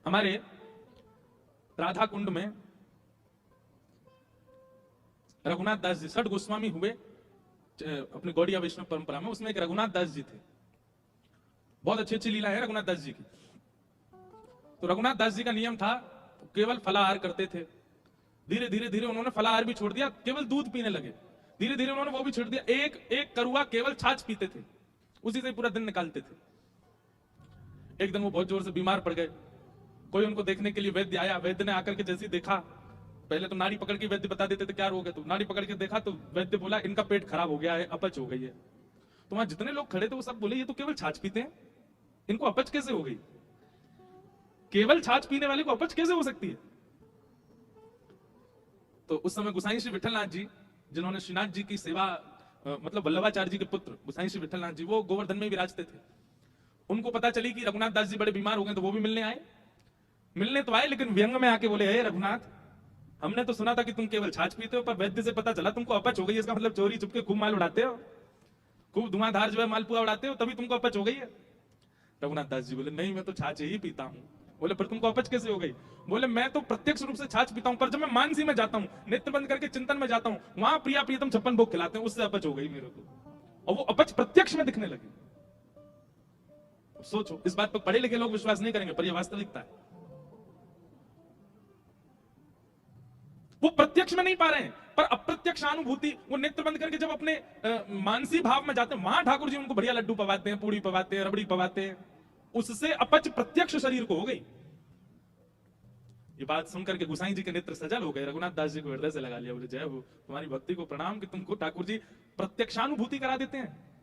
हमारे राधा कुंड में रघुनाथ दास जी षट गोस्वामी हुए अपनी गौड़िया वैष्णव परंपरा में, उसमें एक रघुनाथ दास जी थे। बहुत अच्छी अच्छी लीला है रघुनाथ दास जी की। तो रघुनाथ दास जी का नियम था केवल फलाहार करते थे। धीरे धीरे धीरे उन्होंने फलाहार भी छोड़ दिया, केवल दूध पीने लगे। धीरे धीरे उन्होंने वो भी छोड़ दिया, एक एक करुआ केवल छाछ पीते थे, उसी से पूरा दिन निकालते थे। एक दिन वो बहुत जोर से बीमार पड़ गए। कोई उनको देखने के लिए वैद्य आया। वैद्य ने आकर के जैसे देखा, पहले तो नाड़ी पकड़ के वैद्य बता देते थे क्या रोग है, तो नाड़ी पकड़ के देखा तो वैद्य बोला इनका पेट खराब हो गया है, अपच हो गई है। तो वहां जितने लोग खड़े थे वो सब बोले ये तो केवल छाछ पीते हैं, इनको अपच कैसे हो गई? केवल छाछ पीने वाले को अपच कैसे हो सकती है? तो उस समय गोसाई श्री विठलनाथ जी, जिन्होंने श्रीनाथ जी की सेवा, मतलब वल्लभाचार्य जी के पुत्र गोसाई श्री विठलनाथ जी, वो गोवर्धन में विराजते थे। उनको पता चली कि रघुनाथ दास जी बड़े बीमार हो गए, तो वो भी मिलने आए। मिलने तो आए, लेकिन व्यंग में आके बोले, हे रघुनाथ, हमने तो सुना था कि तुम केवल छाछ पीते हो, पर वैद्य से पता चला तुमको अपच हो गई। इसका मतलब चोरी चुपके खूब माल उड़ाते हो, खूब धुआंधार जो है मालपुआ उड़ाते हो, तभी तुमको अपच हो गई है। रघुनाथ दास जी बोले, नहीं मैं तो छाछ ही पीता हूं। बोले, पर तुमको अपच कैसे हो गई? बोले, मैं तो प्रत्यक्ष रूप से छाछ पीता हूं, पर जब मैं मानसी में जाता हूं, नेत्र बंद करके चिंतन में जाता हूं, वहां प्रिया प्रियतम 56 भोग खिलाते हैं, उससे अपच हो गई मेरे को। और वो अपच प्रत्यक्ष में दिखने लगी। सोचो, इस बात पर पढ़े लिखे लोग विश्वास नहीं करेंगे, पर यह वास्तविकता है। वो प्रत्यक्ष में नहीं पा रहे हैं, पर अप्रत्यक्ष अनुभूति, वो नेत्र बंद करके जब अपने मानसी भाव में जाते हैं, वहां ठाकुर जी उनको बढ़िया लड्डू पवाते हैं, पूड़ी पवाते हैं, रबड़ी पवाते हैं, उससे अपच प्रत्यक्ष शरीर को हो गई। ये बात सुनकर के गोसाई जी के नेत्र सजल हो गए। रघुनाथ दास जी को हृदय से लगा लिया, बोले, जय हो, तुम्हारी भक्ति को प्रणाम कि तुमको ठाकुर जी प्रत्यक्षानुभूति करा देते हैं।